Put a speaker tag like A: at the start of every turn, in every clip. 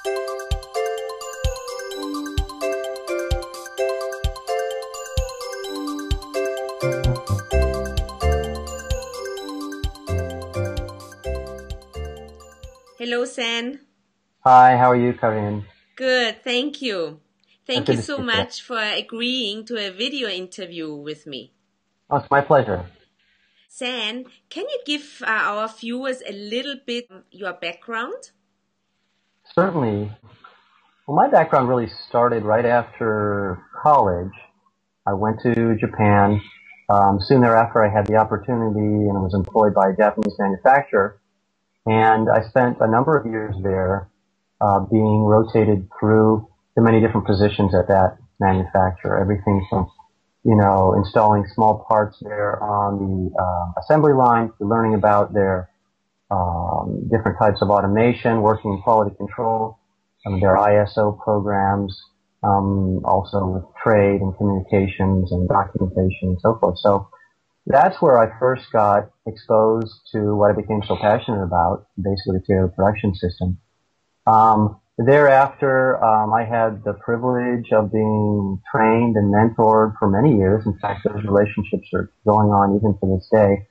A: Hello, Zane.
B: Hi, how are you, Karin?
A: Good, thank you. Thank you
B: Good to
A: so
B: speak to you.
A: much for agreeing to a video interview with me.
B: Oh, it's my pleasure.
A: Zane, can you give our viewers a little bit your background?
B: Certainly. Well, my background really started right after college. I went to Japan. Soon thereafter, I had the opportunity and was employed by a Japanese manufacturer. And I spent a number of years there being rotated through the many different positions at that manufacturer. Everything from installing small parts there on the assembly line, to learning about their different types of automation, working in quality control, their ISO programs, also with trade and communications and documentation and so forth. So that's where I first got exposed to what I became so passionate about, basically the Toyota production system. Thereafter, I had the privilege of being trained and mentored for many years. In fact, those relationships are going on even to this day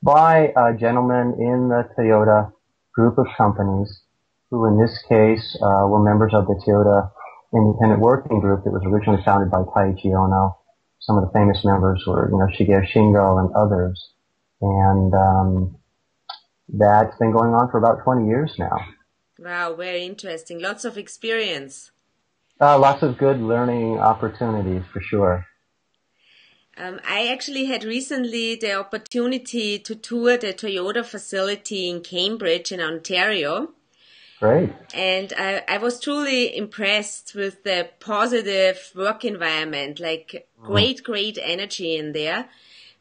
B: by gentlemen in the Toyota group of companies who, in this case, were members of the Toyota Independent Working Group that was originally founded by Taiichi Ohno. Some of the famous members were, Shigeru Shingo and others. And that's been going on for about 20 years now.
A: Wow, very interesting. Lots of experience.
B: Lots of good learning opportunities, for sure.
A: I actually had recently the opportunity to tour the Toyota facility in Cambridge in Ontario.
B: Great.
A: And I was truly impressed with the positive work environment, like great energy in there.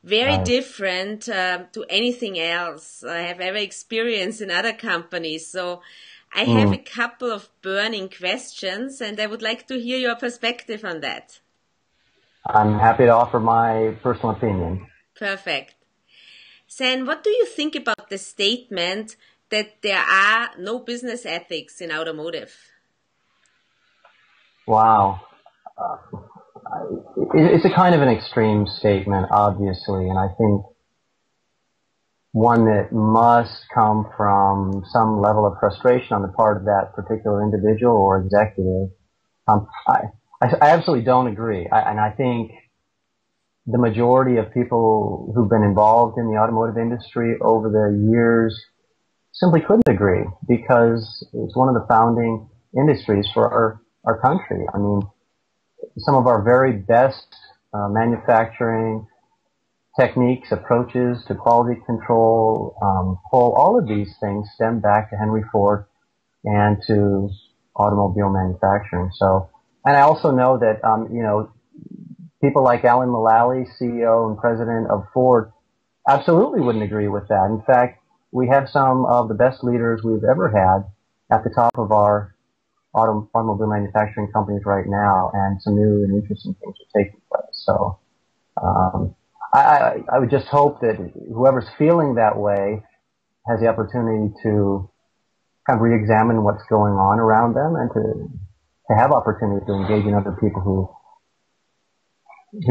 A: Very different to anything else I have ever experienced in other companies. So I have a couple of burning questions, and I would like to hear your perspective on that.
B: I'm happy to offer my personal opinion.
A: Perfect. Zane, what do you think about the statement that there are no business ethics in automotive?
B: Wow. It's a kind of an extreme statement, obviously, and I think one that must come from some level of frustration on the part of that particular individual or executive. I absolutely don't agree. And I think the majority of people who've been involved in the automotive industry over the years simply couldn't agree, because it's one of the founding industries for our country. I mean, some of our very best manufacturing techniques, approaches to quality control, all of these things stem back to Henry Ford and to automobile manufacturing. So, and I also know that, people like Alan Mulally, CEO and president of Ford, absolutely wouldn't agree with that. In fact, we have some of the best leaders we've ever had at the top of our automobile manufacturing companies right now, and some new and interesting things are taking place. So, I would just hope that whoever's feeling that way has the opportunity to kind of re-examine what's going on around them, and to have opportunity to engage in other people who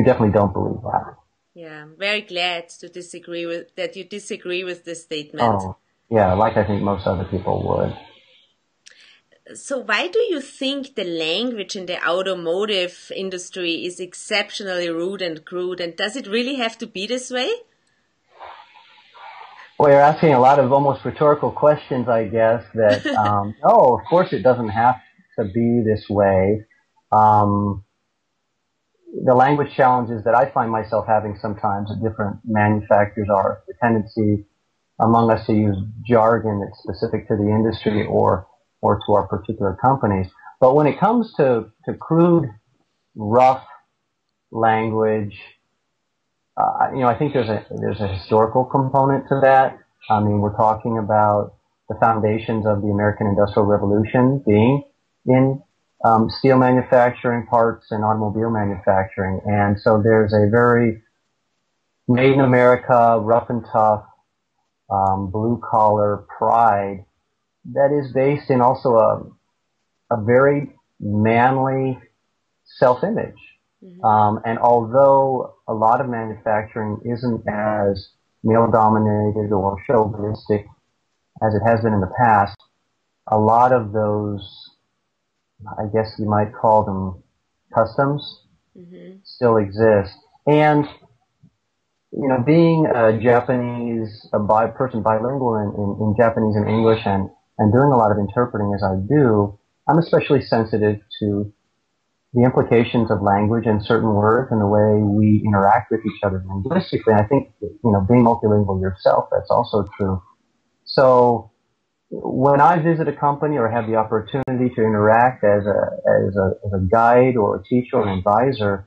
B: definitely don't believe that.
A: Yeah, I'm very glad to that you disagree with this statement.
B: Oh, yeah, like I think most other people would.
A: So why do you think the language in the automotive industry is exceptionally rude and crude? And does it really have to be this way?
B: Well, you're asking a lot of almost rhetorical questions, I guess, that, no, of course it doesn't have to be this way. The language challenges that I find myself having sometimes at different manufacturers are the tendency among us to use jargon that's specific to the industry or to our particular companies. But when it comes to crude, rough language, I think there's a historical component to that. I mean, we're talking about the foundations of the American Industrial Revolution being in steel manufacturing, parts, and automobile manufacturing. And so there's a very made in America, rough and tough, blue collar pride that is based in also a very manly self-image. And although a lot of manufacturing isn't as male-dominated or chauvinistic as it has been in the past, a lot of those, I guess you might call them customs, still exist. And, you know, being a Japanese, person bilingual in Japanese and English and doing a lot of interpreting as I do, I'm especially sensitive to the implications of language and certain words and the way we interact with each other linguistically. And I think, you know, being multilingual yourself, that's also true. So when I visit a company or have the opportunity to interact as a guide or a teacher or an advisor,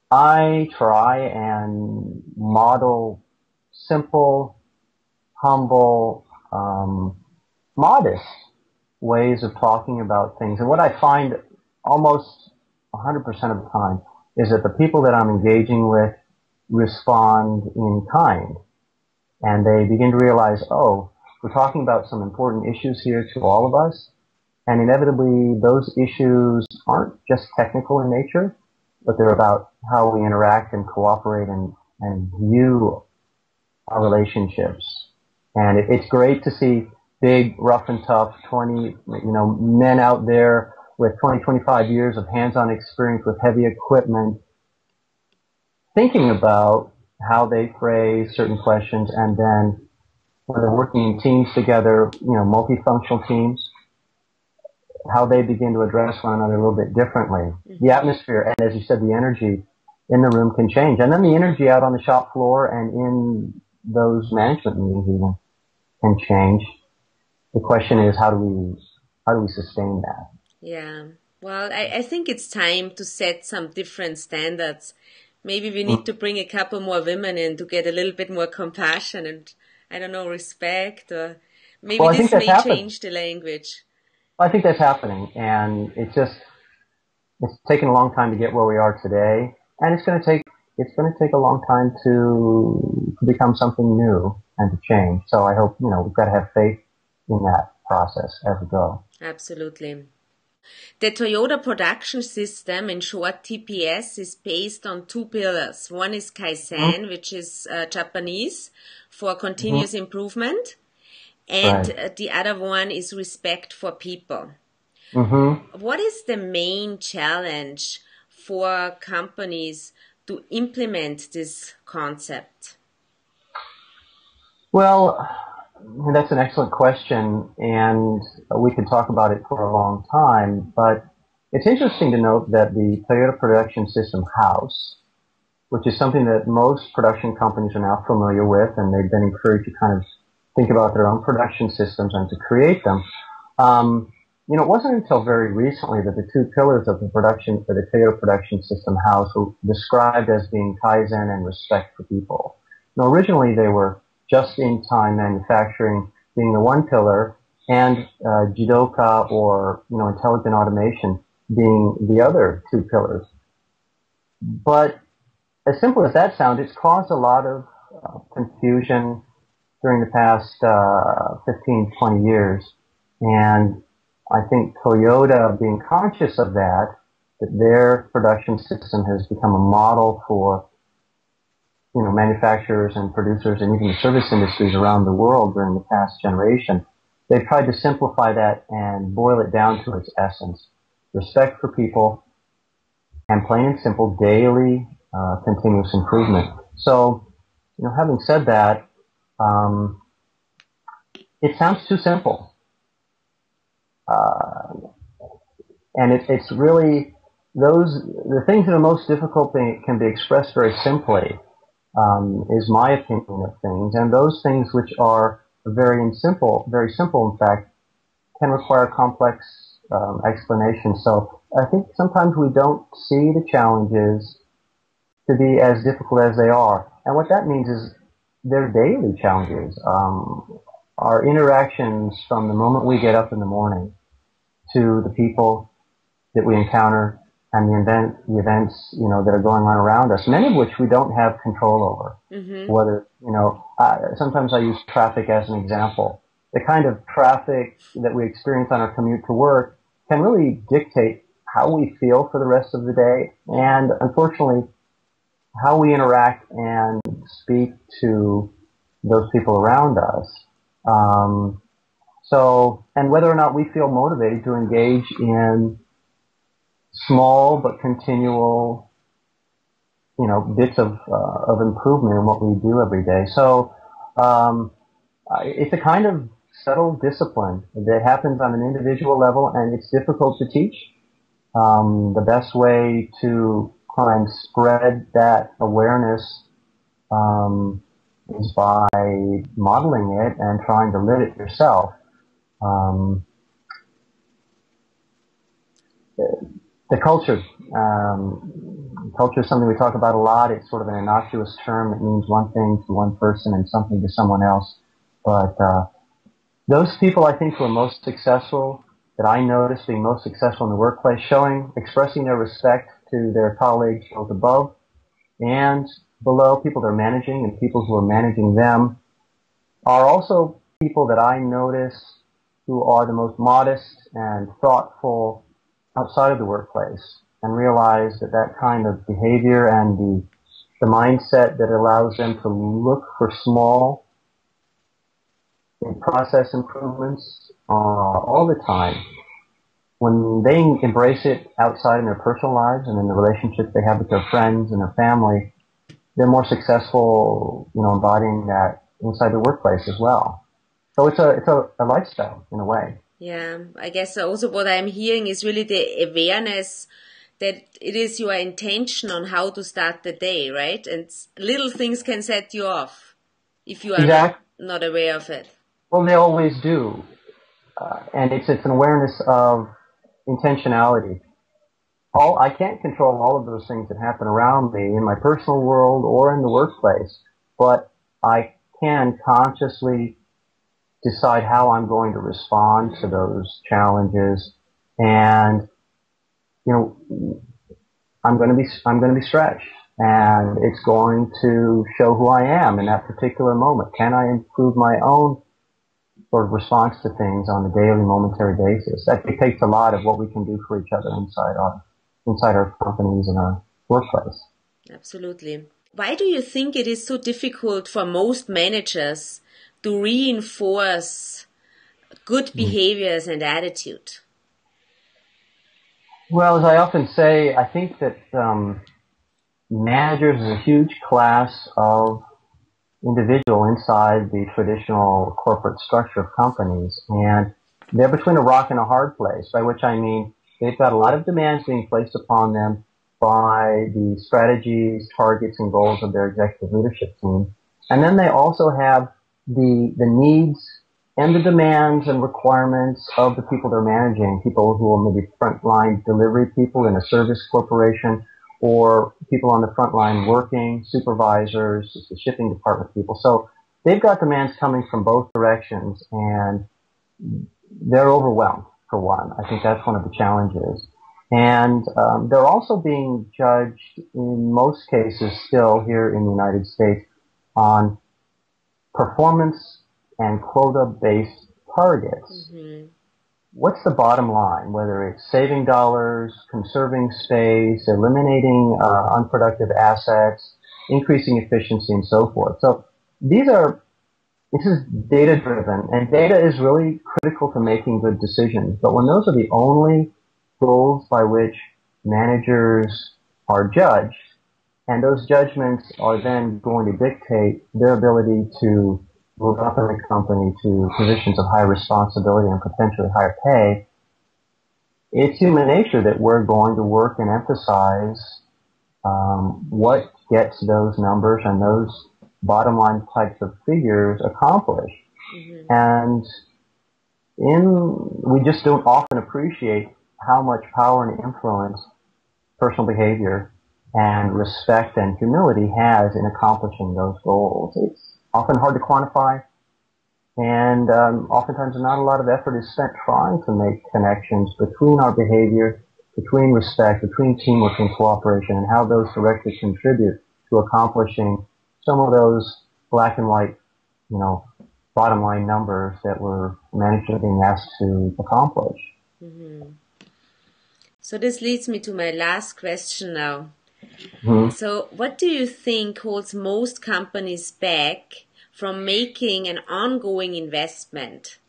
B: I try and model simple, humble, modest ways of talking about things. And what I find almost 100% of the time is that the people that I'm engaging with respond in kind. And they begin to realize, oh, we're talking about some important issues here to all of us. And inevitably, those issues aren't just technical in nature, but they're about how we interact and cooperate and view our relationships. And it's great to see big, rough and tough 20, men out there with 20, 25 years of hands-on experience with heavy equipment, thinking about how they phrase certain questions, and then when they're working in teams together, multifunctional teams, how they begin to address one another a little bit differently. The atmosphere, and as you said, the energy in the room can change. And then the energy out on the shop floor and in those management meetings even can change. The question is, how do we sustain that?
A: Yeah. Well, I think it's time to set some different standards. Maybe we need to bring a couple more women in to get a little bit more compassion and, I don't know, respect, or maybe this may change the language.
B: I think that's happening, and it's taken a long time to get where we are today, and it's going to take a long time to become something new and to change. So I hope, we've got to have faith in that process as we go.
A: Absolutely. The Toyota production system, in short TPS, is based on two pillars. One is Kaizen, which is Japanese for continuous improvement. And the other one is respect for people. What is the main challenge for companies to implement this concept?
B: Well, that's an excellent question, and we could talk about it for a long time, but it's interesting to note that the Toyota Production System House, which is something that most production companies are now familiar with, and they've been encouraged to kind of think about their own production systems and to create them. It wasn't until very recently that the two pillars of the Toyota Production System House were described as being Kaizen and respect for people. Now, originally they were just-in-time manufacturing being the one pillar, and Jidoka, or intelligent automation, being the other two pillars. But as simple as that sounds, it's caused a lot of confusion during the past 15, 20 years, and I think Toyota, being conscious of that their production system has become a model for manufacturers and producers and even the service industries around the world during the past generation. They've tried to simplify that and boil it down to its essence. Respect for people and plain and simple daily continuous improvement. So, having said that, it sounds too simple. And it's really the things that are most difficult can be expressed very simply. Is my opinion of things, and those things which are very simple, in fact, can require complex explanation. So I think sometimes we don't see the challenges to be as difficult as they are, and what that means is they're daily challenges. Our interactions from the moment we get up in the morning to the people that we encounter and the events, that are going on around us, many of which we don't have control over. Whether, sometimes I use traffic as an example. The kind of traffic that we experience on our commute to work can really dictate how we feel for the rest of the day, and unfortunately, how we interact and speak to those people around us. And whether or not we feel motivated to engage in small but continual, bits of improvement in what we do every day. So, it's a kind of subtle discipline that happens on an individual level, and it's difficult to teach. The best way to try and spread that awareness is by modeling it and trying to live it yourself. The culture. Culture is something we talk about a lot. It's sort of an innocuous term. It means one thing to one person and something to someone else. But those people, I think, who are most successful, that I notice being most successful in the workplace, expressing their respect to their colleagues both above and below, people they're managing and people who are managing them, are also people that I notice who are the most modest and thoughtful outside of the workplace, and realize that that kind of behavior and the mindset that allows them to look for small process improvements all the time, when they embrace it outside in their personal lives and in the relationships they have with their friends and their family, they're more successful, embodying that inside the workplace as well. So it's a lifestyle in a way.
A: Yeah, I guess also what I'm hearing is really the awareness that it is your intention on how to start the day, right? And little things can set you off if you are not aware of it.
B: Well, they always do. And it's an awareness of intentionality. I can't control all of those things that happen around me in my personal world or in the workplace, but I can consciously decide how I'm going to respond to those challenges, and I'm going to be stretched, and it's going to show who I am in that particular moment. Can I improve my own sort of response to things on a daily, momentary basis? That dictates a lot of what we can do for each other inside our companies and our workplace.
A: Absolutely. Why do you think it is so difficult for most managers to reinforce good behaviors and attitude?
B: Well, as I often say, I think that managers is a huge class of individual inside the traditional corporate structure of companies, and they're between a rock and a hard place, by which I mean they've got a lot of demands being placed upon them by the strategies, targets, and goals of their executive leadership team. And then they also have the needs and the demands and requirements of the people they're managing, people who are maybe frontline delivery people in a service corporation, or people on the front line working, supervisors, the shipping department people. So they've got demands coming from both directions, and they're overwhelmed, for one. I think that's one of the challenges. And they're also being judged, in most cases still here in the United States, on performance and quota-based targets. Mm-hmm. What's the bottom line, whether it's saving dollars, conserving space, eliminating unproductive assets, increasing efficiency, and so forth. So this is data-driven, and data is really critical to making good decisions. But when those are the only goals by which managers are judged, and those judgments are then going to dictate their ability to move up in the company to positions of high responsibility and potentially higher pay, it's human nature that we're going to work and emphasize what gets those numbers and those bottom line types of figures accomplished. Mm-hmm. And we just don't often appreciate how much power and influence personal behavior and respect and humility has in accomplishing those goals. It's often hard to quantify, and oftentimes not a lot of effort is spent trying to make connections between our behavior, between respect, between teamwork and cooperation, and how those directly contribute to accomplishing some of those black and white, bottom line numbers that managers are being asked to accomplish.
A: Mm-hmm. So this leads me to my last question now.
B: Mhm.
A: So what do you think holds most companies back from making an ongoing investment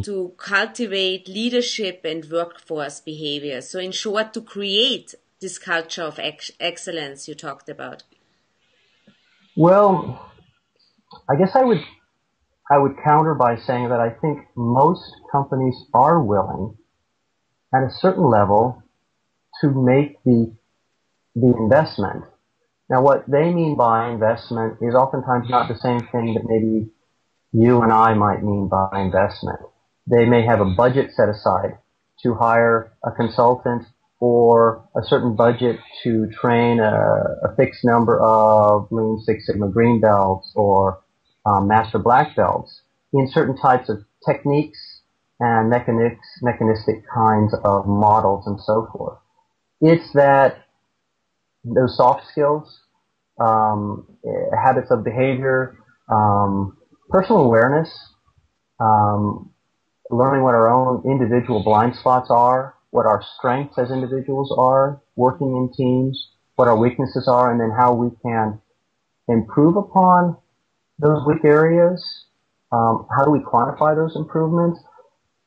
A: to cultivate leadership and workforce behavior? So in short, to create this culture of excellence you talked about.
B: Well, I guess I would counter by saying that I think most companies are willing at a certain level to make the investment. Now, what they mean by investment is oftentimes not the same thing that maybe you and I might mean by investment. They may have a budget set aside to hire a consultant or a certain budget to train a fixed number of Lean Six Sigma green belts or master black belts in certain types of techniques and mechanistic kinds of models and so forth. It's that those soft skills, habits of behavior, personal awareness, um, learning what our own individual blind spots are, what our strengths as individuals are, working in teams, what our weaknesses are, and then how we can improve upon those weak areas. How do we quantify those improvements?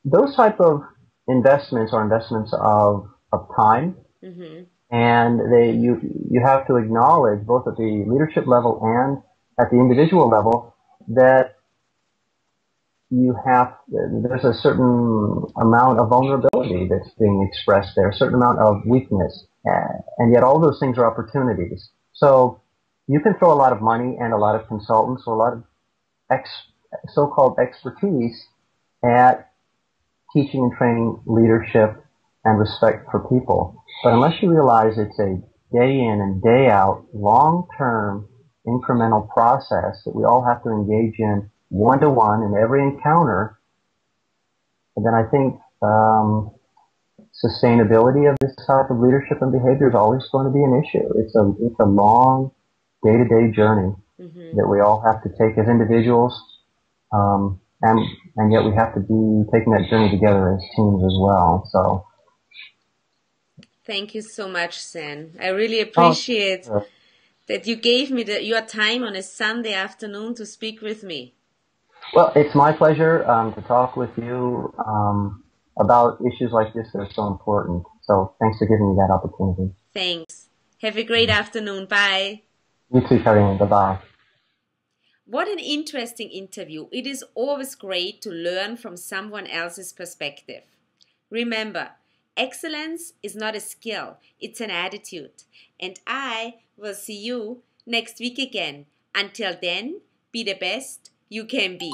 B: Those type of investments are investments of time.
A: Mm-hmm.
B: And you have to acknowledge both at the leadership level and at the individual level that there's a certain amount of vulnerability that's being expressed there, a certain amount of weakness, and yet all those things are opportunities. So you can throw a lot of money and a lot of consultants or a lot of so-called expertise at teaching and training leadership and respect for people. But unless you realize it's a day in and day out, long-term, incremental process that we all have to engage in one-to-one in every encounter, then I think sustainability of this type of leadership and behavior is always going to be an issue. It's a long day-to-day journey that we all have to take as individuals, and yet we have to be taking that journey together as teams as well. So.
A: Thank you so much, Zane. I really appreciate that you gave me your time on a Sunday afternoon to speak with me.
B: Well, it's my pleasure to talk with you about issues like this that are so important. So thanks for giving me that opportunity.
A: Thanks. Have a great afternoon. Bye.
B: You too, Karin. Bye-bye.
A: What an interesting interview. It is always great to learn from someone else's perspective. Remember, excellence is not a skill, it's an attitude. And I will see you next week again. Until then, be the best you can be.